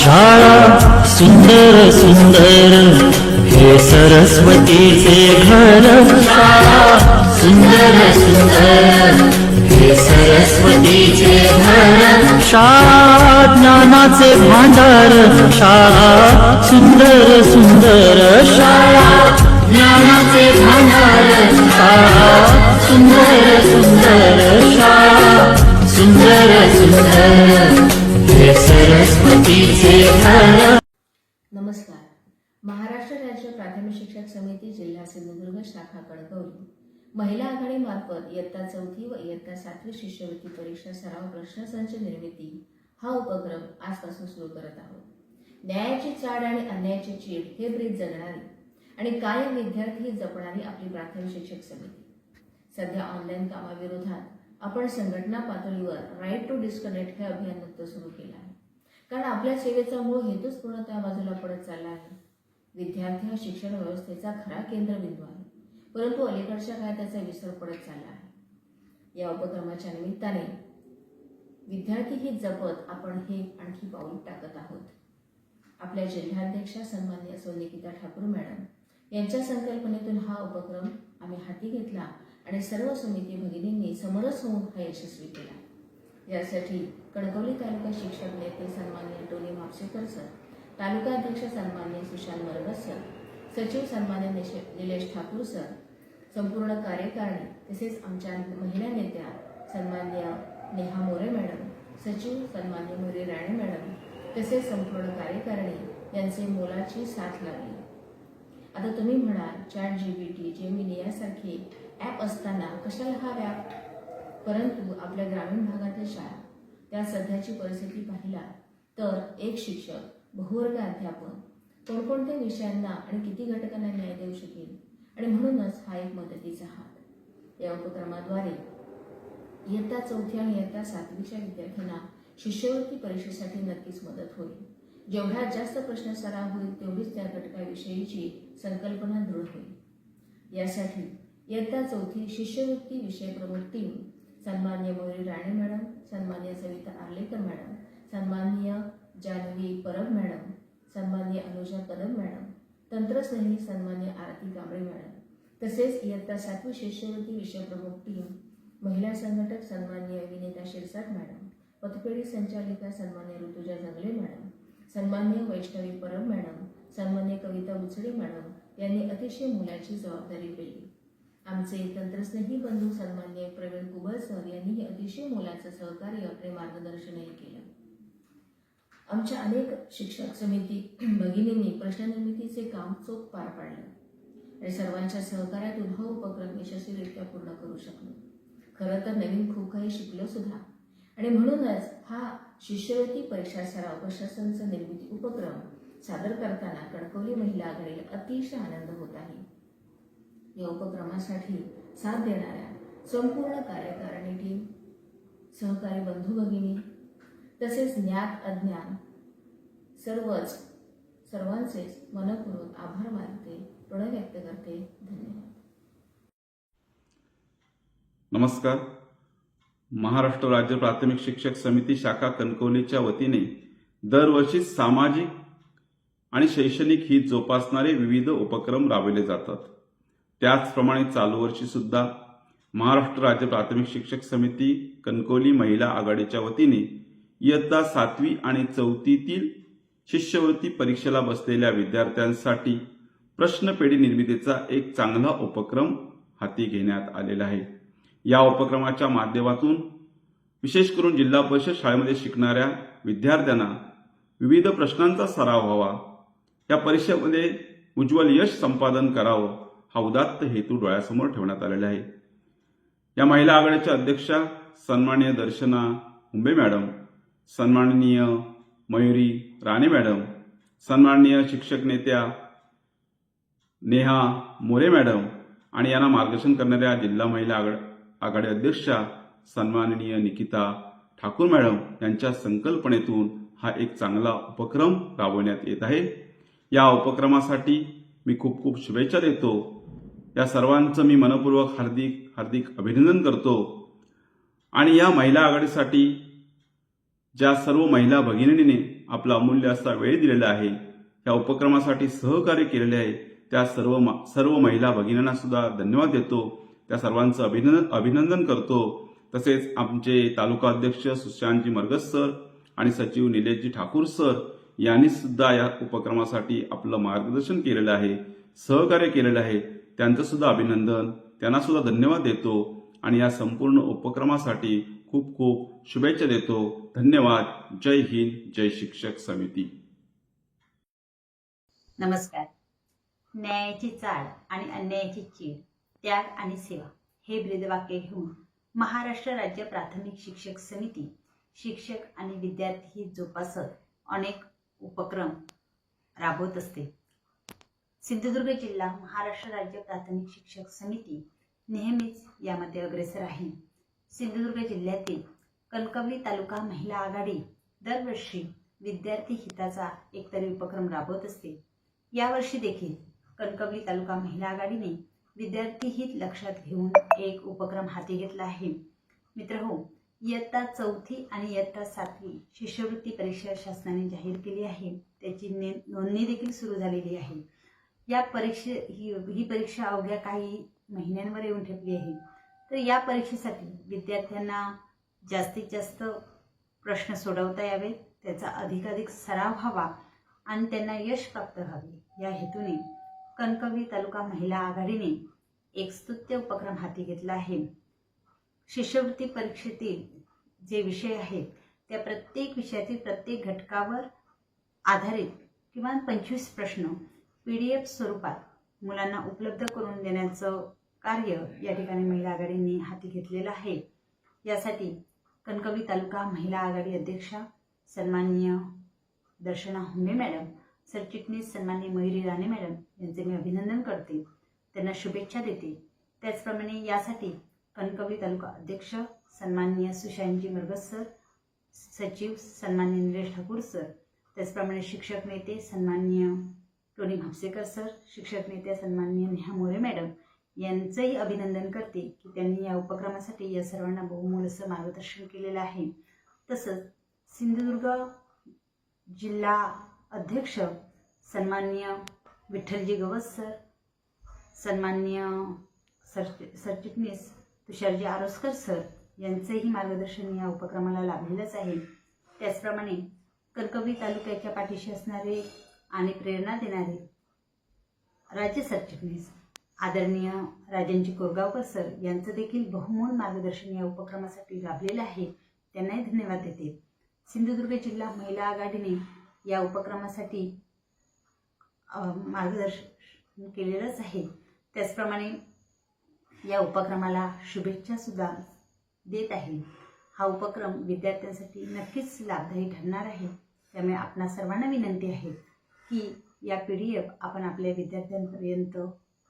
शाळा सुंदर सुंदर हे सरस्वतीचे घर, शाळा सुंदर सुंदर हे सरस्वतीचे घर, शाळा ज्ञानाचे भांडार, शाळा सुंदर सुंदर, शाळा ज्ञानाचे भांडार, शाळा सुंदर सुंदर, शाळा सुंदर सुंदर हे सरस्वतीचे घर. नमस्कार. महाराष्ट्र राज्य प्राथमिक शिक्षक समिती जिल्हा सिंधुदुर्ग शाखा कणकवली महिला आघाडी मार्फत इयत्ता 4थी व इयत्ता 7वी शिष्यवृत्ती परीक्षा सराव प्रश्नसंच निर्मिती हा उपक्रम आजपासून सुरू करत आहोत. न्यायाची चाड आणि अन्यायाची चीड हे ब्रीद जगणारी आणि कायम विद्यार्थी जपणारी आपली प्राथमिक शिक्षक समिती. सध्या ऑनलाईन कामाविरोधात आपण संघटना पातळीवर राईट टू डिस्कनेक्ट हे अभियान नुकतं सुरू केलं आहे. कारण आपल्या सेवेचा मूळ हेतूच पूर्णतः बाजूला पडत चालला आहे. विद्यार्थी हा शिक्षण व्यवस्थेचा खरा केंद्रबिंदू आहे, परंतु अलीकडच्या काळात त्याचा विसर पडत चालला आहे. या उपक्रमाच्या निमित्ताने विद्यार्थी हित जपत आपण हे आणखी पाऊल टाकत आहोत. आपल्या जिल्हाध्यक्षा सन्माननीय सौ निकिता ठाकूर मॅडम यांच्या संकल्पनेतून हा उपक्रम आम्ही हाती घेतला आणि सर्व समिती भगिनींनी समरस होऊन हा यशस्वी केला. यासाठी कणकवली तालुका शिक्षक नेते सन्माननीय टोनी म्हापसेकर सर, तालुका अध्यक्ष सन्माननीय सुशांत मरगत सर, सचिव सन्माननीय निलेश ठाकूर सर, संपूर्ण कार्यकारिणी तसेच आमच्या महिला नेत्या सन्माननीय नेहा मोरे मॅडम, सचिव सन्माननीय मयुरी राणे मॅडम तसेच संपूर्ण कार्यकारिणी यांचे मोलाची साथ लागली. आता तुम्ही म्हणाल ChatGPT, जेमिनी यासारखे ॲप असताना कशाला हा व्याप? परंतु आपल्या ग्रामीण भागातील शाळा त्या सध्याची परिस्थिती पाहिला तर एक शिक्षक, बहुवर्ग अध्यापन कोणकोणत्या विषयांना आणि किती घटकांना न्याय देऊ शकेल आणि म्हणूनच हा एक मदतीचा हात. या उपक्रमाद्वारे इयत्ता 4थी आणि इयत्ता 7वीच्या विद्यार्थ्यांना शिष्यवृत्ती परीक्षेसाठी नक्कीच मदत होईल. जेवढा जास्त प्रश्न सराव होईल तेवढीच त्या घटकाविषयीची संकल्पना दृढ होईल. यासाठी इयत्ता 4थी शिष्यवृत्ती विषय प्रमुख टीम सन्माननीय मयुरी राणे मॅडम, सन्माननीय सविता आर्लेकर मॅडम, सन्माननीय जानवी परब मॅडम, सन्माननीय अनुजा कदम मॅडम, तंत्रस्नेही सन्माननीय आरती कांबळे मॅडम तसेच इयत्ता 7वी शिष्यवृत्ती विषय प्रमुख टीम महिला संघटक सन्माननीय विनीता शिरसाट मॅडम, पथपेढी संचालिका सन्माननीय ऋतुजा जंगले मॅडम, सन्माननीय वैष्णवी परब मॅडम, सन्माननीय कविता उचडे मॅडम यांनी अतिशय मोलाची जबाबदारी पेलली. आमचे तंत्रस्नेही बंधू सन्माननीय प्रवीण कुबल सर यांनीही अतिशय मोलाचं सहकार्य आणि मार्गदर्शनही केलं. आमच्या अनेक शिक्षक समिती भगिनींनी प्रश्ननिर्मितीचे काम चोख पार पाडले आणि सर्वांच्या सहकार्यातून हा उपक्रम यशस्वीरित्या पूर्ण करू शकलो. खरं तर नवीन खूप काही शिकलो सुद्धा आणि म्हणूनच हा शिष्यवृत्ती परीक्षा सराव प्रशासनचा निर्मिती उपक्रम सादर करताना कणकवली महिला आघाडीला अतिशय आनंद होत आहे. या उपक्रमासाठी साथ देणाऱ्या संपूर्ण कार्यकारिणी टीम, सहकारी बंधू भगिनी तसेच ज्ञात अज्ञान सर्वांचेच मनपूर्वक आभार मानते, ऋण व्यक्त करते. धन्यवाद. नमस्कार. महाराष्ट्र राज्य प्राथमिक शिक्षक समिती शाखा कणकवलीच्या वतीने दरवर्षी सामाजिक आणि शैक्षणिक हित जोपासणारे विविध उपक्रम राबवले जातात. त्याचप्रमाणे चालू वर्षी सुद्धा महाराष्ट्र राज्य प्राथमिक शिक्षक समिती कणकवली महिला आघाडीच्या वतीने इयत्ता 7वी आणि 4थीतील शिष्यवृत्ती परीक्षेला बसलेल्या विद्यार्थ्यांसाठी प्रश्नपेढी निर्मितीचा एक चांगला उपक्रम हाती घेण्यात आलेला आहे. या उपक्रमाच्या माध्यमातून विशेष करून जिल्हा परिषद शाळेमध्ये शिकणाऱ्या विद्यार्थ्यांना विविध प्रश्नांचा सराव व्हावा, या परीक्षेमध्ये उज्ज्वल यश संपादन करावं हा उदात्त हेतू डोळ्यासमोर ठेवण्यात आलेला आहे. या महिला आघाडीच्या अध्यक्षा सन्माननीय दर्शना हुंबे मॅडम, सन्माननीय मयुरी राणे मॅडम, सन्माननीय शिक्षक नेत्या नेहा मोरे मॅडम आणि यांना मार्गदर्शन करणाऱ्या जिल्हा महिला आघाडी अध्यक्षा सन्माननीय निकिता ठाकूर मॅडम यांच्या संकल्पनेतून हा एक चांगला उपक्रम राबवण्यात येत आहे. या उपक्रमासाठी मी खूप खूप शुभेच्छा देतो. या सर्वांचं मी मनपूर्वक हार्दिक अभिनंदन करतो. आणि या महिला आघाडीसाठी ज्या सर्व महिला भगिनींनी आपला अमूल्य असा वेळ दिलेला आहे, या उपक्रमासाठी सहकार्य केलेले आहे त्या सर्व महिला भगिनींना सुद्धा धन्यवाद देतो. त्या सर्वांचं अभिनंदन करतो. तसेच आमचे तालुका अध्यक्ष सुशांतजी मरगस सर आणि सचिव निलेशजी ठाकूर सर यांनी सुद्धा या उपक्रमासाठी आपलं मार्गदर्शन केलेलं आहे, सहकार्य केलेलं आहे. त्यांचं सुद्धा अभिनंदन, त्यांना सुद्धा धन्यवाद देतो आणि या संपूर्ण उपक्रमासाठी खूप खूप शुभेच्छा देतो. धन्यवाद. जय हिंद. जय शिक्षक समिती. नमस्कार. न्यायाची चाल आणि अन्यायाची चीड, त्याग आणि सेवा हे ब्रीदवाक्य घेऊन महाराष्ट्र राज्य प्राथमिक शिक्षक समिती शिक्षक आणि विद्यार्थी जोपासत अनेक उपक्रम राबवत असते. सिंधुदुर्ग जिल्हा महाराष्ट्र राज्य प्राथमिक शिक्षक समिती नेहमीच यामध्ये अग्रेसर आहे. सिंधुदुर्ग जिल्ह्यातील कणकवली तालुका महिला आघाडी दरवर्षी विद्यार्थी हिताचा एकतरी उपक्रम राबवत असते. यावर्षी देखील कणकवली तालुका महिला आघाडीने विद्यार्थी हित लक्षात घेऊन एक उपक्रम हाती घेतला आहे. मित्रहो, इयत्ता 4थी आणि इयत्ता 7वी शिष्यवृत्ती परीक्षा शासनाने जाहीर केली आहे. त्याची नोंदणी देखील सुरू झालेली आहे. या ही परीक्षा अवघ्या काही महिन्यांवर येऊन ठेपली आहे. तर या परीक्षेसाठी विद्यार्थ्यांना जास्तीत जास्त प्रश्न सोडवता यावेत, त्याचा अधिकाधिक सराव व्हावा आणि त्यांना यश प्राप्त व्हावे या हेतूने कणकवली तालुका महिला आघाडीने एक स्तुत्य उपक्रम हाती घेतला आहे. शिष्यवृत्ती परीक्षेतील जे विषय आहेत त्या प्रत्येक विषयातील प्रत्येक घटकावर आधारित किमान 25 प्रश्न PDF स्वरूपात मुलांना उपलब्ध करून देण्याचं कार्य या ठिकाणी महिला आघाडीने हाती घेतलेलं आहे. यासाठी कणकवली तालुका महिला आघाडी अध्यक्षा सन्माननीय दर्शना हुंबे मॅडम, सरचिटणीस सन्माननीय मयुरी राणे मॅडम यांचे मी अभिनंदन करते, त्यांना शुभेच्छा देते. त्याचप्रमाणे यासाठी कणकवली तालुका अध्यक्ष सन्माननीय सुशांतजी मरगस सर, सचिव सन्माननीय निलेश ठाकूर सर, त्याचप्रमाणे शिक्षक नेते सन्माननीय टोनी म्हापसेकर सर, शिक्षक नेते सन्माननीय नेहा मोरे मॅडम यांचंही अभिनंदन करते की त्यांनी या उपक्रमासाठी या सर्वांना बहुमोल असं मार्गदर्शन केलेलं आहे. तसंच सिंधुदुर्ग जिल्हा अध्यक्ष सन्माननीय विठ्ठलजी गवस सर, सन्माननीय सरचिटणीस तुषारजी आरोस्कर सर यांचंही मार्गदर्शन या उपक्रमाला लाभलेलंच आहे. त्याचप्रमाणे कणकवली तालुक्याच्या पाठीशी असणारे आणि प्रेरणा देणारे राज्य सरचिटणीस आदरणीय राजनजी कोरगावकर सर यांचं देखील बहुमोल मार्गदर्शन या उपक्रमासाठी लाभलेलं आहे. त्यांनाही धन्यवाद देते. सिंधुदुर्ग जिल्हा महिला आघाडीने या उपक्रमासाठी मार्गदर्शन केलेलंच आहे. त्याचप्रमाणे या उपक्रमाला शुभेच्छा सुद्धा देत आहे. हा उपक्रम विद्यार्थ्यांसाठी नक्कीच लाभदायी ठरणार आहे. त्यामुळे आपणा सर्वांना विनंती आहे की या PDF आपण आपल्या विद्यार्थ्यांपर्यंत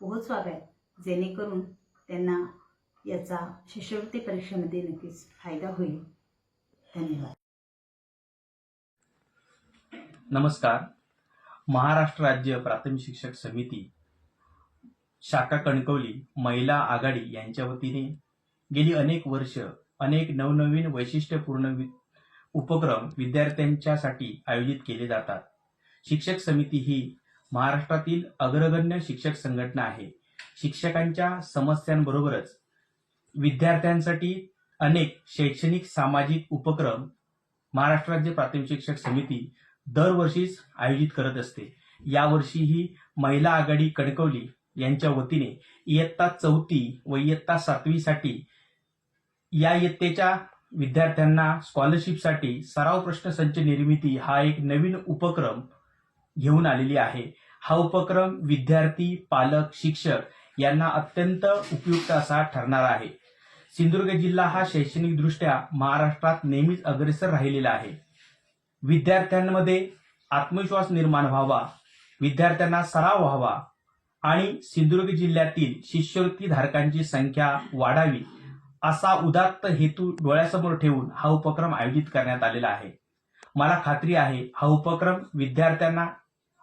पोहोचवाव्यात, जेणेकरून त्यांना याचा शिष्यवृत्ती परीक्षेमध्ये नक्कीच फायदा होईल. धन्यवाद. नमस्कार. महाराष्ट्र राज्य प्राथमिक शिक्षक समिती शाखा कणकवली महिला आघाडी यांच्या वतीने गेली अनेक वर्ष अनेक नवनवीन वैशिष्ट्यपूर्ण उपक्रम विद्यार्थ्यांच्यासाठी आयोजित केले जातात. शिक्षक समिती ही महाराष्ट्रातील अग्रगण्य शिक्षक संघटना आहे. शिक्षकांच्या समस्यांबरोबरच विद्यार्थ्यांसाठी अनेक शैक्षणिक सामाजिक उपक्रम महाराष्ट्र राज्य प्राथमिक शिक्षक समिती दरवर्षीच आयोजित करत असते. यावर्षीही महिला आघाडी कणकवली यांच्या वतीने इयत्ता 4थी व इयत्ता 7वी साठी या इयत्तेच्या विद्यार्थ्यांना स्कॉलरशिपसाठी सराव प्रश्नसंच निर्मिती हा एक नवीन उपक्रम घेऊन आलेली आहे. हा उपक्रम विद्यार्थी, पालक, शिक्षक यांना अत्यंत उपयुक्त असा ठरणार आहे. सिंधुदुर्ग जिल्हा हा शैक्षणिकदृष्ट्या महाराष्ट्रात नेहमीच अग्रेसर राहिलेला आहे. विद्यार्थ्यांमध्ये आत्मविश्वास निर्माण व्हावा, विद्यार्थ्यांना सराव व्हावा आणि सिंधुदुर्ग जिल्ह्यातील शिष्यवृत्ती धारकांची संख्या वाढावी असा उदात्त हेतू डोळ्यासमोर ठेवून हा उपक्रम आयोजित करण्यात आलेला आहे. मला खात्री आहे हा उपक्रम विद्यार्थ्यांना,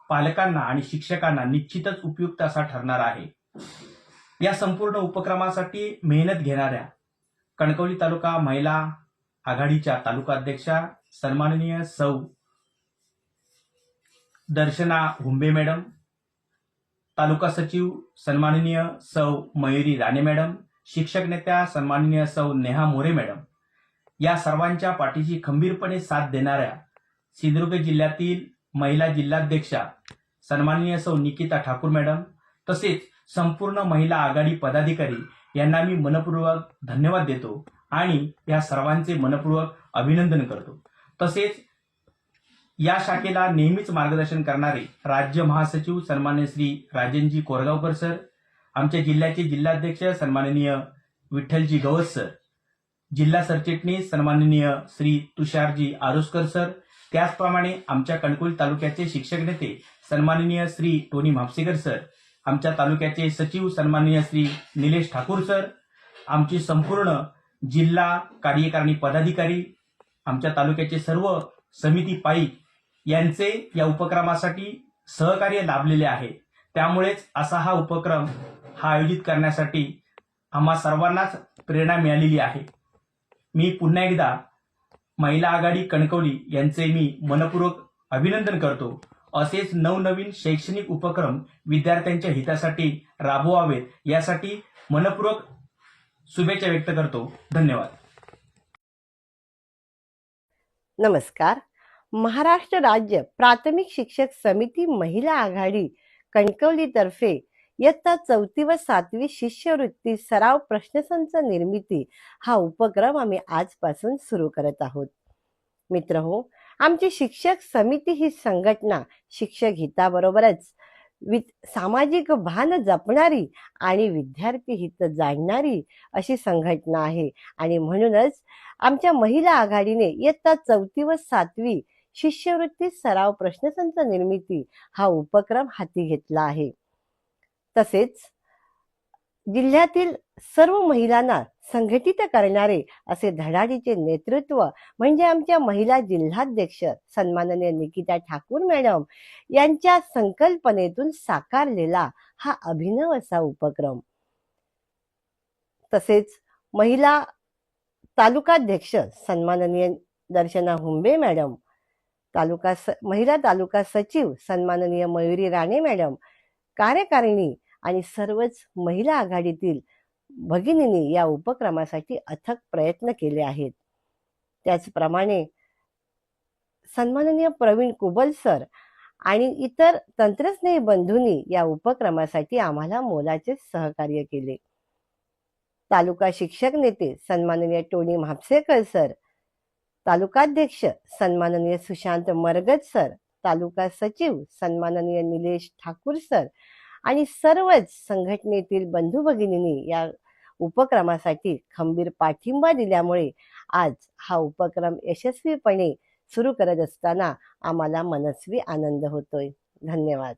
पालकांना आणि शिक्षकांना निश्चितच उपयुक्त असा ठरणार आहे. या संपूर्ण उपक्रमासाठी मेहनत घेणाऱ्या कणकवली तालुका महिला आघाडीच्या तालुका अध्यक्षा सन्माननीय सौ दर्शना हुंबे मॅडम, तालुका सचिव सन्माननीय सौ मयुरी राणे मॅडम, शिक्षक नेत्या सन्माननीय सौ नेहा मोरे मॅडम, या सर्वांच्या पाठीशी खंबीरपणे साथ देणाऱ्या सिंधुदुर्ग जिल्ह्यातील महिला जिल्हाध्यक्षा सन्माननीय सौ निकिता ठाकूर मॅडम, तसेच संपूर्ण महिला आघाडी पदाधिकारी यांना मी मनपूर्वक धन्यवाद देतो आणि या सर्वांचे मनपूर्वक अभिनंदन करतो. तसेच या शाखेला नेहमीच मार्गदर्शन करणारे राज्य महासचिव सन्माननीय श्री राजनजी कोरगावकर सर, आमच्या जिल्ह्याचे जिल्हाध्यक्ष सन्माननीय विठ्ठलजी गवस सर, जिल्हा सरचिटणीस सन्माननीय श्री तुषारजी आरोस्कर सर, त्याचप्रमाणे आमच्या कणकवली तालुक्याचे शिक्षक नेते सन्माननीय श्री टोनी म्हापसेकर सर, आमच्या तालुक्याचे सचिव सन्माननीय श्री निलेश ठाकूर सर, आमची संपूर्ण जिल्हा कार्यकारिणी पदाधिकारी, आमच्या तालुक्याचे सर्व समिती पाईक यांचे या उपक्रमासाठी सहकार्य लाभलेले आहे. त्यामुळेच असा हा उपक्रम आयोजित करण्यासाठी आम्हा सर्वांनाच प्रेरणा मिळालेली आहे. मी पुन्हा एकदा महिला आघाडी कणकवली यांचे मी मनपूर्वक अभिनंदन करतो. असेच नवनवीन शैक्षणिक उपक्रम विद्यार्थ्यांच्या हितासाठी राबवावेत यासाठी मनपूर्वक शुभेच्छा व्यक्त करतो. धन्यवाद. नमस्कार. महाराष्ट्र राज्य प्राथमिक शिक्षक समिती महिला आघाडी कणकवलीतर्फे इयत्ता 4वी व 7वी शिष्यवृत्ती सराव प्रश्नसंच निर्मिती हा उपक्रम आम्ही आजपासून सुरू करत आहोत. मित्रहो, आमची शिक्षक समिती ही संघटना शिक्षक हिताबरोबरच सामाजिक भान जपणारी आणि विद्यार्थी हित जाणणारी अशी संघटना आहे आणि म्हणूनच आमच्या महिला आघाडीने इयत्ता 4वी व 7वी शिष्यवृत्ती सराव प्रश्नसंच निर्मिती हा उपक्रम हाती घेतला आहे. तसेच जिल्ह्यातील सर्व महिलांना संघटित करणारे असे धडाडीचे नेतृत्व म्हणजे आमच्या महिला जिल्हाध्यक्ष सन्माननीय निकिता ठाकूर मॅडम यांच्या संकल्पनेतून साकारलेला हा अभिनव असा उपक्रम. तसेच महिला तालुकाध्यक्ष सन्माननीय दर्शना हुंबे मॅडम, महिला तालुका सचिव सन्माननीय मयुरी राणे मॅडम, कार्यकारिणी आणि सर्वच महिला आघाडीतील भगिनींनी या उपक्रमासाठी अथक प्रयत्न केले आहेत. त्याचप्रमाणे सन्माननीय प्रवीण कुबल सर आणि इतर तंत्रस्नेही बंधूंनी या उपक्रमासाठी आम्हाला मोलाचे सहकार्य केले. तालुका शिक्षक नेते सन्माननीय टोनी म्हापसेकर सर, तालुकाध्यक्ष सन्माननीय सुशांत मरगत सर, तालुका सचिव सन्माननीय निलेश ठाकूर सर आणि सर्वच संघटनेतील बंधू भगिनींनी या उपक्रमासाठी खंबीर पाठिंबा दिल्यामुळे आज हा उपक्रम यशस्वीपणे सुरू करत असताना आम्हाला मनस्वी आनंद होतोय. धन्यवाद.